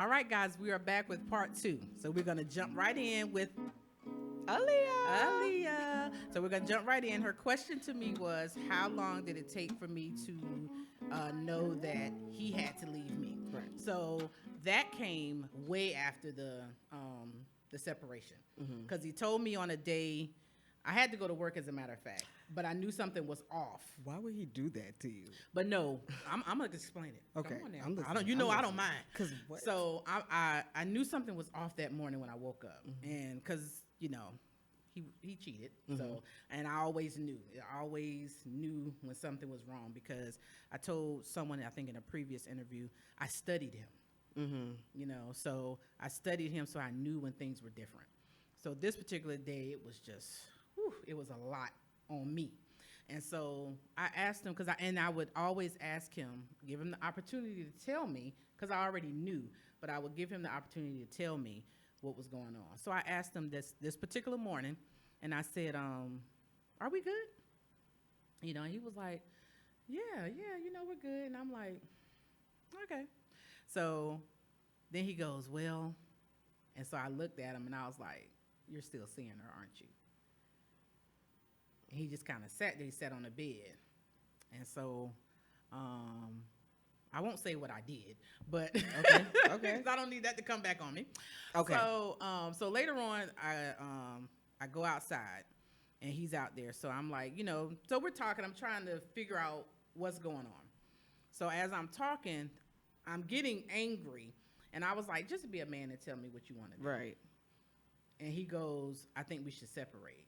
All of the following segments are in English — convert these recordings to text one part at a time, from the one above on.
All right, guys, we are back with part 2. So we're going to jump right in with Aliyah. Aliyah. So we're going to jump right in. Her question to me was, how long did it take for me to know that he had to leave me? Right. So that came way after the separation. Because he told me on a day, I had to go to work as a matter of fact, but I knew something was off. Why would he do that to you? But no, I'm gonna explain it. Okay, Come on now. I'm listening. I don't. You know, I don't mind. 'Cause what? So I knew something was off that morning when I woke up, and because he cheated. So and I always knew. I always knew when something was wrong because I told someone I think in a previous interview I studied him. So I studied him, so I knew when things were different. So this particular day, it was just, it was a lot on me. And so I asked him, I would always ask him, give him the opportunity to tell me, because I already knew, but I would give him the opportunity to tell me what was going on. So I asked him this particular morning, and I said, are we good? He was like, yeah, we're good. And I'm like, okay. So then he goes, well, and so I looked at him, and I was like, you're still seeing her, aren't you? And he just kind of sat there. He sat on the bed. And so I won't say what I did, but Okay. I don't need that to come back on me. Okay. So later on, I go outside, and he's out there. So I'm like, so we're talking. I'm trying to figure out what's going on. So as I'm talking, I'm getting angry. And I was like, just be a man and tell me what you want to do. Right. And he goes, I think we should separate.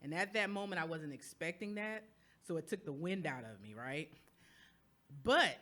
And at that moment, I wasn't expecting that. So it took the wind out of me, right? But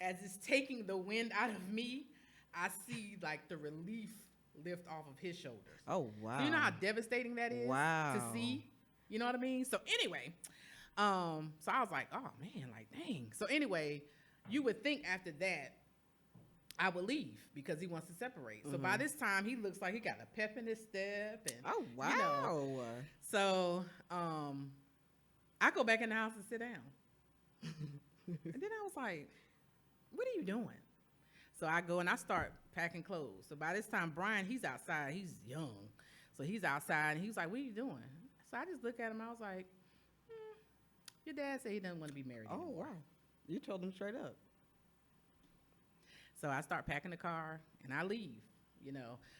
as it's taking the wind out of me, I see like the relief lift off of his shoulders. Oh, wow. So you know how devastating that is to see? You know what I mean? So anyway, so I was like, oh man, like dang. So anyway, you would think after that, I would leave because he wants to separate. So by this time, he looks like he got a pep in his step. And, Oh, wow. So I go back in the house and sit down. And then I was like, what are you doing? So I go and I start packing clothes. So by this time, Brian, he's outside. He's young. So he's outside, and he was like, what are you doing? So I just looked at him. I was like, your dad said he doesn't want to be married anymore. Oh, wow. You told him straight up. So I start packing the car, and I leave,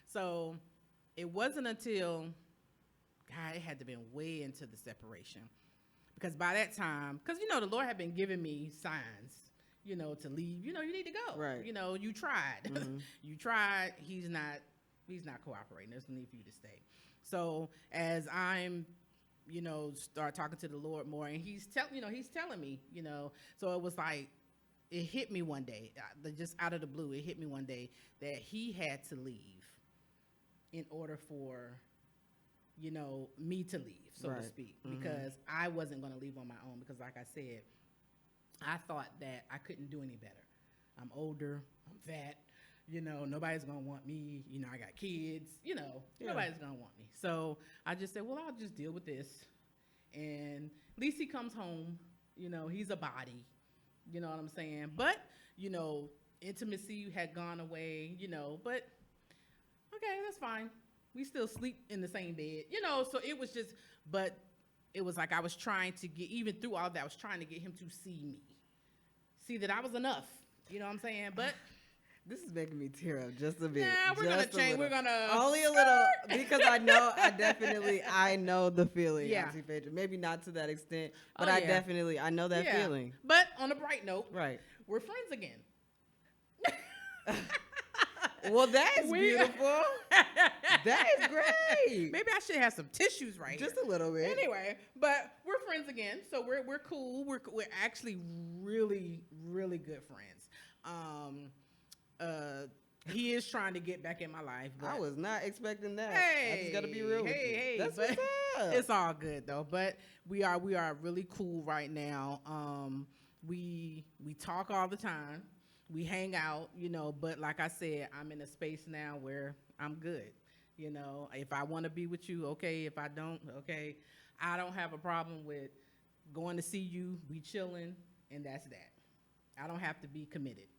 So it wasn't until, God, it had to have been way into the separation. Because by that time, because, the Lord had been giving me signs, to leave. You need to go. Right. You tried. You tried. He's not cooperating. There's no need for you to stay. So as I'm, start talking to the Lord more, and he's telling me, so it was like, it hit me one day, just out of the blue, it hit me one day that he had to leave in order for, me to leave, so to speak, because I wasn't going to leave on my own because, like I said, I thought that I couldn't do any better. I'm older, I'm fat, nobody's going to want me, I got kids, nobody's going to want me. So I just said, well, I'll just deal with this. And at least he comes home, he's a body. You know what I'm saying? But, intimacy had gone away, but okay, that's fine. We still sleep in the same bed, so it was just, but it was like I was trying to get, even through all that, I was trying to get him to see that I was enough. You know what I'm saying? But this is making me tear up just a bit. Yeah, we're going to change. We're going to. Only a little, because I know the feeling, yeah. Auntie Phaedra. Maybe not to that extent, but I know that feeling. But on a bright note, right, we're friends again. Well, that's beautiful. That is great. Maybe I should have some tissues right just here. A little bit. Anyway, but we're friends again, so we're cool. We're actually really, really good friends. He is trying to get back in my life. But I was not expecting that. Hey, I just got to be real with you. Hey, that's what's up. It's all good though. But we are really cool right now. We talk all the time. We hang out, but like I said, I'm in a space now where I'm good. If I want to be with you, okay. If I don't, okay. I don't have a problem with going to see you, we chilling, and that's that. I don't have to be committed.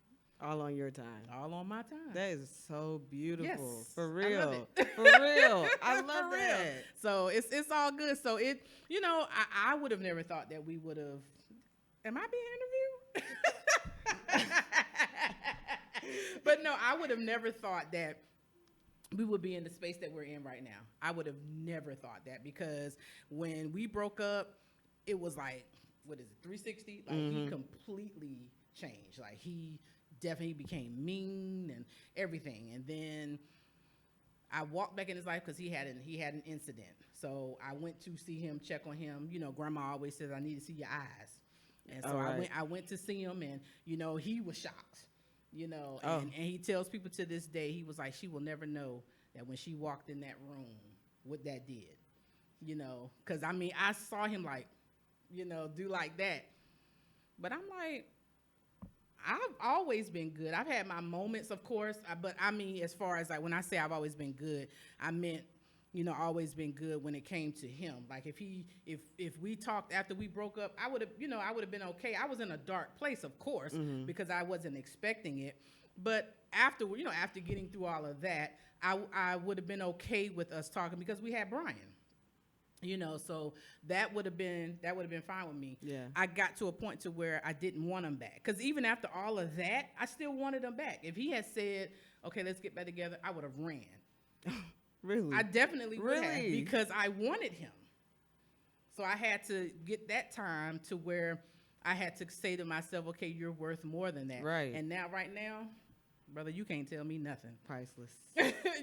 All on your time. All on my time. That is so beautiful. Yes, For I love real. it. For real. I love For real. that. So it's all good. So it, I would have never thought that we would have. Am I being interviewed? But no, I would have never thought that we would be in the space that we're in right now. I would have never thought that, because when we broke up, it was like, what is it, 360? Like, he completely changed. Like, he definitely became mean and everything. And then I walked back in his life because he had an incident. So I went to see him, check on him. Grandma always says, I need to see your eyes. And so I went to see him, and, he was shocked. And he tells people to this day, he was like, she will never know that when she walked in that room, what that did. Because, I saw him like, do like that. But I'm like, I've always been good. I've had my moments, of course, but as far as like when I say I've always been good, I meant, always been good when it came to him. Like if we talked after we broke up, I would have been okay. I was in a dark place, of course, because I wasn't expecting it. But after getting through all of that, I would have been okay with us talking because we had Brian. So that would have been fine with me. Yeah. I got to a point to where I didn't want him back, because even after all of that, I still wanted him back. If he had said, "Okay, let's get back together," I would have ran. Really? I definitely would have, Really? because I wanted him. So I had to get that time to where I had to say to myself, "Okay, you're worth more than that." Right. And right now, brother, you can't tell me nothing. Priceless.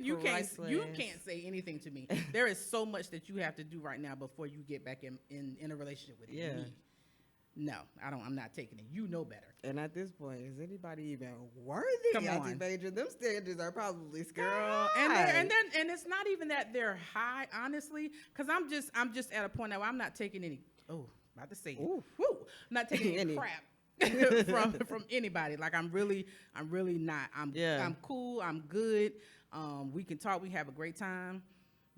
You Priceless. can't say anything to me. There is so much that you have to do right now before you get back in a relationship with me. No, I'm not taking it. You know better. And at this point, is anybody even worthy? Come on. Phaedra, them standards are probably sky Girl, high. and it's not even that they're high, honestly, because I'm just at a point now where I'm not taking any. Oh, about to say it. Ooh. Woo, I'm not taking any crap from anybody. Like I'm really not. I'm cool. I'm good. We can talk. We have a great time.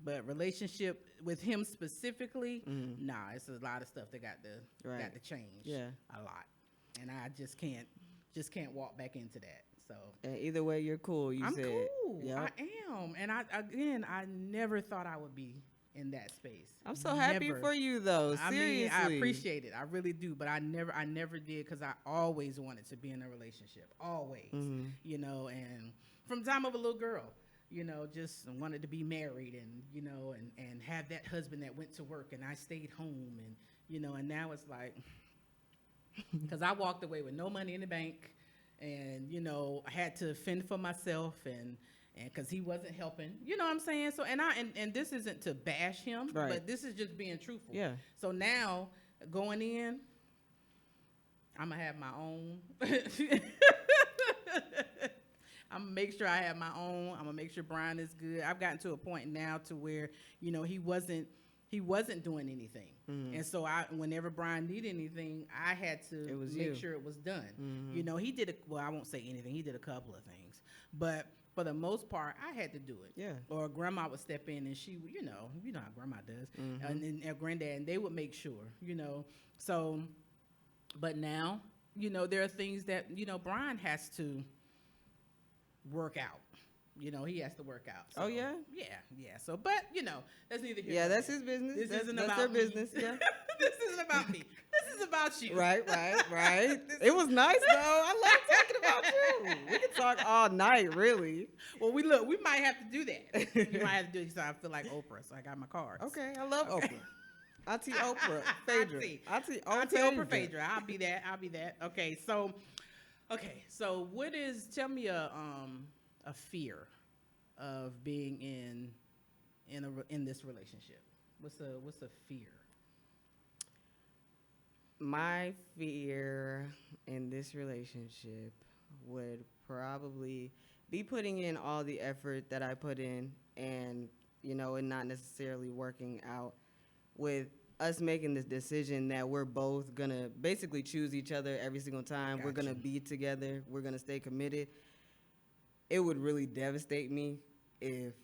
But relationship with him specifically, nah, it's a lot of stuff that got to change. Yeah. A lot, and I just can't walk back into that. So And either way, you're cool. I'm said. cool. Yep. I am, and I never thought I would be in that space. I'm so happy Never. for you, though. Seriously. I appreciate it. I really do. But I never did, because I always wanted to be in a relationship. Always. And from the time of a little girl, just wanted to be married and, and have that husband that went to work and I stayed home and now it's like, because I walked away with no money in the bank and, I had to fend for myself and because he wasn't helping, you know what I'm saying? So, and this isn't to bash him, but this is just being truthful. Yeah. So now going in, I'm going to have my own. I'm going to make sure I have my own. I'm going to make sure Brian is good. I've gotten to a point now to where, he wasn't doing anything. And so whenever Brian needed anything, I had to make sure it was done. He did, I won't say anything. He did a couple of things. But for the most part, I had to do it. Yeah. Or grandma would step in and she, you know how grandma does. And granddad, and they would make sure, So, but now, there are things that, Brian has to work out. He has to work out. So, oh, yeah? Yeah. So, but, that's neither here Yeah, nor that's there. his business. This isn't that's about their me. business, yeah. This isn't about me. This is about you. Right. It was nice, though. I love talking about you. We can talk all night, really. Well, we might have to do that. You might have to do it because I feel like Oprah, so I got my cards. Okay, I love Oprah. Auntie Oprah, Phaedra. Auntie Oprah, Phaedra. I'll be that. Okay, so what is? Tell me a fear of being in this relationship. What's a fear? My fear in this relationship would probably be putting in all the effort that I put in and, it not necessarily working out, with us making this decision that we're both going to basically choose each other every single time. Gotcha. We're going to be together. We're going to stay committed. It would really devastate me if,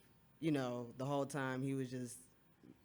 the whole time he was just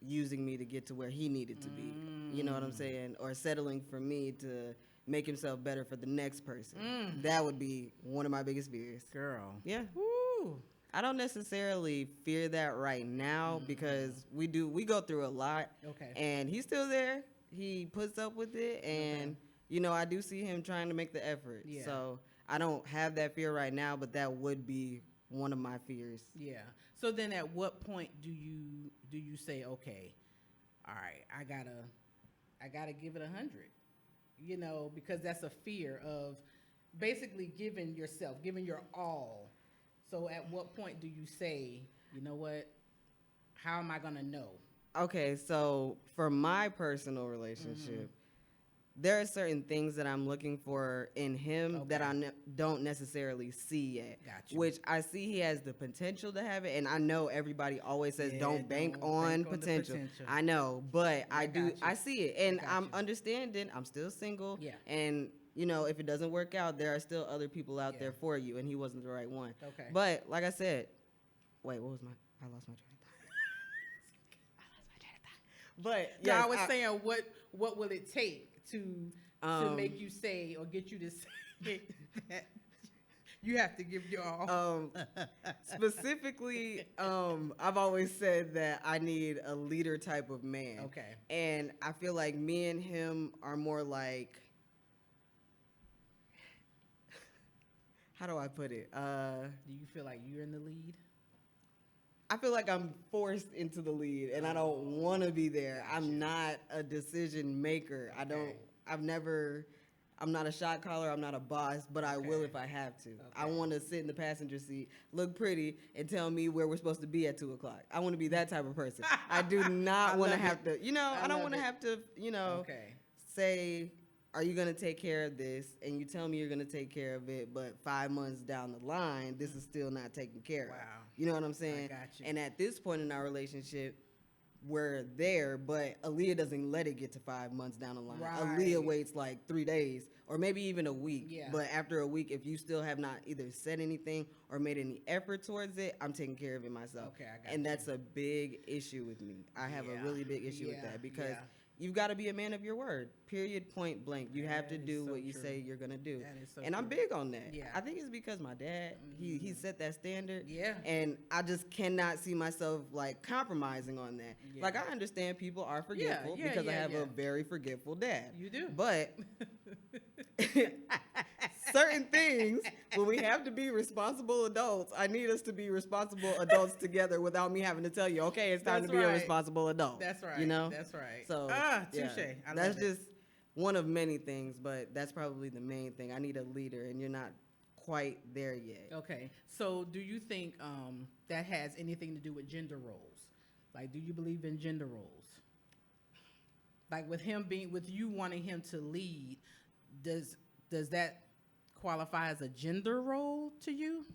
using me to get to where he needed to be. You know what I'm saying? Or settling for me to make himself better for the next person. That would be one of my biggest fears. Girl. Yeah. Woo. I don't necessarily fear that right now because we go through a lot. Okay. And he's still there. He puts up with it, and you know, I do see him trying to make the effort. Yeah. So I don't have that fear right now, but that would be one of my fears. Yeah. So then, at what point do you say, okay, all right, I gotta give it 100? You know, because that's a fear of basically giving your all. So at what point do you say, you know what? How am I gonna know? Okay, so for my personal relationship, there are certain things that I'm looking for in him that I don't necessarily see yet. Gotcha. Which I see he has the potential to have it, and I know everybody always says don't bank on potential. I know, but I do. I see it, and I'm understanding. I'm still single. Yeah. And you know, if it doesn't work out, there are still other people out there for you, and he wasn't the right one. Okay. But like I said, wait, what was I lost my train of thought. But yeah, I was saying, what will it take to make you say or get you to say that you have to give your all? Specifically, I've always said that I need a leader type of man. Okay. And I feel like me and him are more like, how do I put it? Do you feel like you're in the lead? I feel like I'm forced into the lead, and I don't want to be there. Gotcha. I'm not a decision maker. I'm not a shot caller. I'm not a boss, but I will if I have to. I want to sit in the passenger seat, look pretty, and tell me where we're supposed to be at 2:00. I want to be that type of person. I do not want to have to, I don't want to have to, say, are you going to take care of this? And you tell me you're going to take care of it, but 5 months down the line, this is still not taken care of. Wow. You know what I'm saying? I got you. And at this point in our relationship, we're there, but Aliyah doesn't let it get to 5 months down the line. Right. Aliyah waits like 3 days or maybe even a week. Yeah. But after a week, if you still have not either said anything or made any effort towards it, I'm taking care of it myself. Okay, I got and you. that's a big issue with me. I have a really big issue with that because you've got to be a man of your word, period, point blank. You have to do what you say you're going to do. That is so and I'm true. big on that. Yeah. I think it's because my dad, he set that standard. Yeah. And I just cannot see myself like compromising on that. Yeah. Like I understand people are forgetful because I have a very forgetful dad. You do. But certain things, when we have to be responsible adults, I need us to be responsible adults together without me having to tell you, okay, it's time to be a responsible adult. That's right. You know? That's right. So, touche. yeah, I that's love it. just one of many things, but that's probably the main thing. I need a leader, and you're not quite there yet. Okay. So do you think that has anything to do with gender roles? Like, do you believe in gender roles? Like with you wanting him to lead, does that qualify as a gender role to you?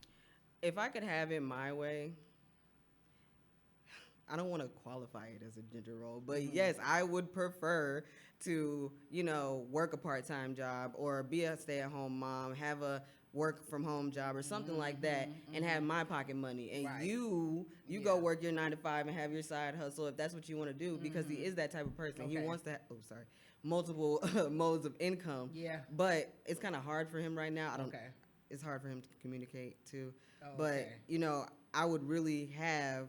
If I could have it my way, I don't want to qualify it as a gender role, but yes, I would prefer to, work a part-time job or be a stay-at-home mom, have a work-from-home job or something like that, and have my pocket money. And you go work your 9 to 5 and have your side hustle if that's what you want to do, because he is that type of person. Okay. He wants to multiple modes of income. Yeah. But it's kind of hard for him right now. It's hard for him to communicate too. But, I would really have,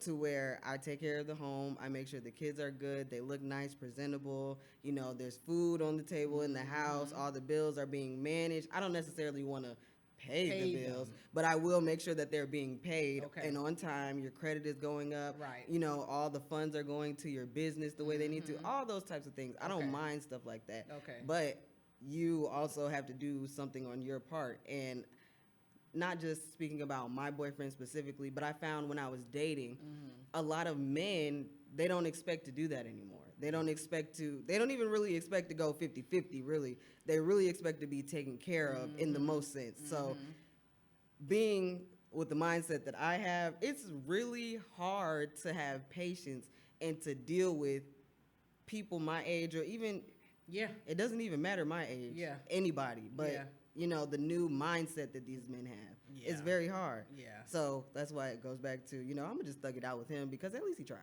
to where I take care of the home. I make sure the kids are good. They look nice, presentable. There's food on the table in the house. All the bills are being managed. I don't necessarily want to pay the bills, but I will make sure that they're being paid and on time. Your credit is going up. Right. All the funds are going to your business the way they need to. All those types of things. I don't mind stuff like that. Okay. But you also have to do something on your part. And not just speaking about my boyfriend specifically, but I found when I was dating, a lot of men, they don't expect to do that anymore. They don't even really expect to go 50-50, really. They really expect to be taken care of in the most sense. So being with the mindset that I have, it's really hard to have patience and to deal with people my age or even, it doesn't even matter my age, anybody, but the new mindset that these men have. Yeah. It's very hard. Yeah. So that's why it goes back to, I'm going to just thug it out with him because at least he tries.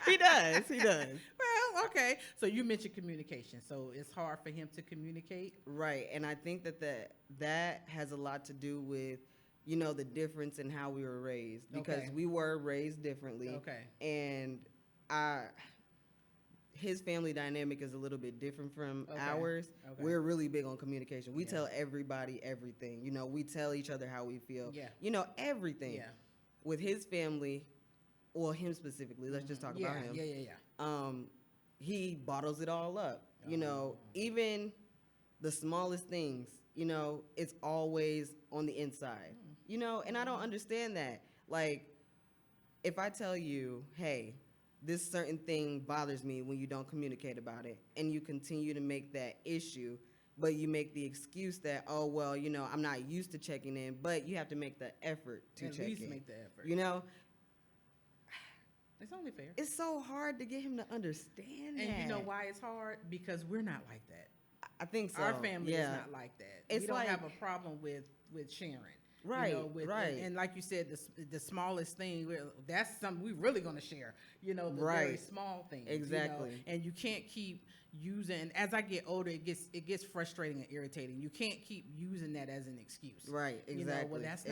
He does. He does. Well, okay. So you mentioned communication. So it's hard for him to communicate. Right. And I think that has a lot to do with, the difference in how we were raised, because Okay. we were raised differently. Okay. And his family dynamic is a little bit different from Okay. ours. Okay. We're really big on communication. We Yeah. tell everybody everything. We tell each other how we feel. Yeah. Everything. Yeah. With his family, or him specifically, let's just talk about him. Yeah. He bottles it all up. Oh. Even the smallest things, it's always on the inside. And I don't understand that. Like, if I tell you, hey, this certain thing bothers me when you don't communicate about it, and you continue to make that issue, but you make the excuse that, oh, well, I'm not used to checking in, but you have to make the effort to check in. At least make the effort. It's only fair. It's so hard to get him to understand that. And you know why it's hard? Because we're not like that. I think so. Our family is not like that. It's we don't like, have a problem with sharing. Right, right. And like you said, the smallest thing, that's something we're really going to share. The very small things. Exactly. And you can't keep using. As I get older, it gets frustrating and irritating. You can't keep using that as an excuse. Right. Exactly. Well, that's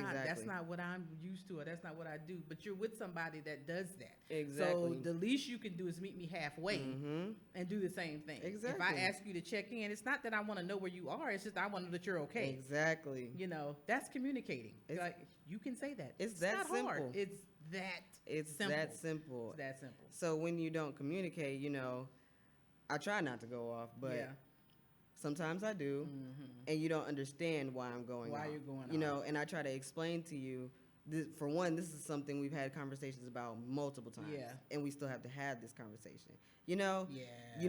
not what I'm used to, or that's not what I do. But you're with somebody that does that. Exactly. So the least you can do is meet me halfway and do the same thing. Exactly. If I ask you to check in, it's not that I want to know where you are. It's just I want to know that you're okay. Exactly. That's communicating. Like, you can say that. It's that not simple. hard. It's simple. that simple. It's that simple. So when you don't communicate, I try not to go off, but sometimes I do, and you don't understand why I'm going off. Why you're going off. And I try to explain to you, for one, this is something we've had conversations about multiple times, and we still have to have this conversation. You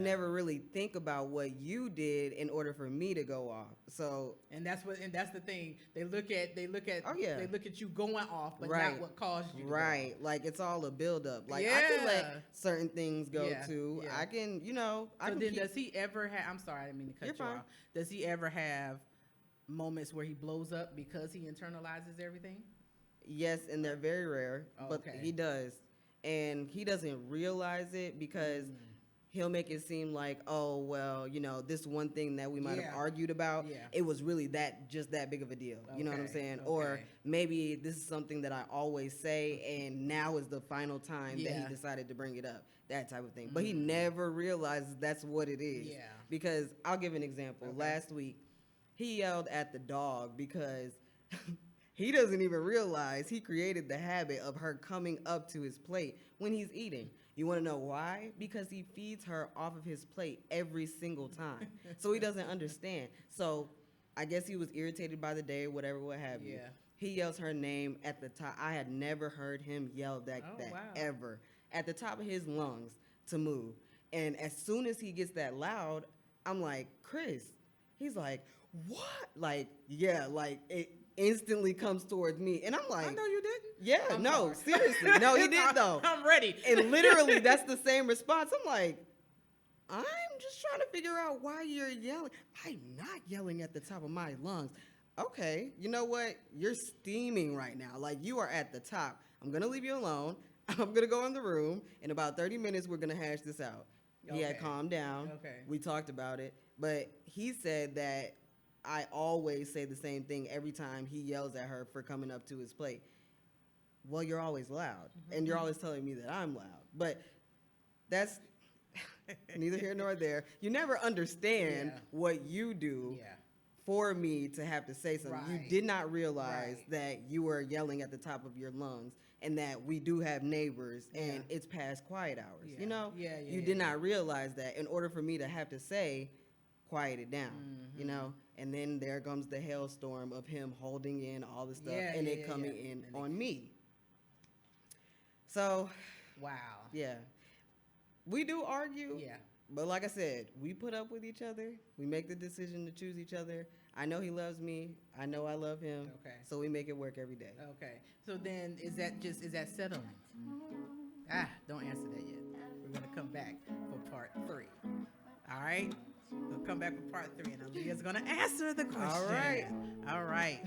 never really think about what you did in order for me to go off. So, and that's the thing. They look at they look Oh, yeah. at you going off, but Right. not what caused you to right, go off. like it's all a buildup. Like I can let certain things go too. Yeah. I can, I So can then, keep, does he ever have? I'm sorry, I didn't mean to cut You're you fine. off. Does he ever have moments where he blows up because he internalizes everything? Yes, and they're very rare, Oh, but okay. he does, and he doesn't realize it because he'll make it seem like, oh, well, this one thing that we might have argued about, it was really just that big of a deal. You know what I'm Okay, saying? okay. Or maybe this is something that I always say, and now is the final time that he decided to bring it up, that type of thing. But he never realizes that's what it is. Yeah. Because I'll give an example. Okay. Last week, he yelled at the dog because he doesn't even realize he created the habit of her coming up to his plate when he's eating. You want to know why? Because he feeds her off of his plate every single time. So he doesn't understand. So I guess he was irritated by the day, whatever, what have you. Yeah. He yells her name at the top. I had never heard him yell that Wow. ever. At the top of his lungs to move. And as soon as he gets that loud, I'm like, Chris. He's like, what? Like, yeah, like it instantly comes towards me. And I'm like, I know you didn't. yeah, I'm no, sorry. seriously. No, he did though. I'm ready. And literally, that's the same response. I'm like, I'm just trying to figure out why you're yelling. I'm not yelling at the top of my lungs. Okay, you know what? You're steaming right now. Like, you are at the top. I'm going to leave you alone. I'm going to go in the room. In about 30 minutes, we're going to hash this out. He had Okay. calmed down. Okay. We talked about it. But he said that I always say the same thing every time he yells at her for coming up to his plate. Well, you're always loud, and you're always telling me that I'm loud. But that's neither here nor there. You never understand what you do for me to have to say something. You Right. did not realize Right. that you were yelling at the top of your lungs and that we do have neighbors and it's past quiet hours. Yeah. You know? Yeah, You yeah, did yeah. not realize that in order for me to have to say, quiet it down, you know? And then there comes the hailstorm of him holding in all the stuff and it coming in on me. So, Wow. yeah. We do argue. Yeah. But like I said, we put up with each other. We make the decision to choose each other. I know he loves me. I know I love him. Okay. So we make it work every day. Okay. So then, is that settlement? Don't answer that yet. We're gonna come back for part 3. All right. We'll come back for part 3, and Aliyah's gonna answer the question. All right. All right.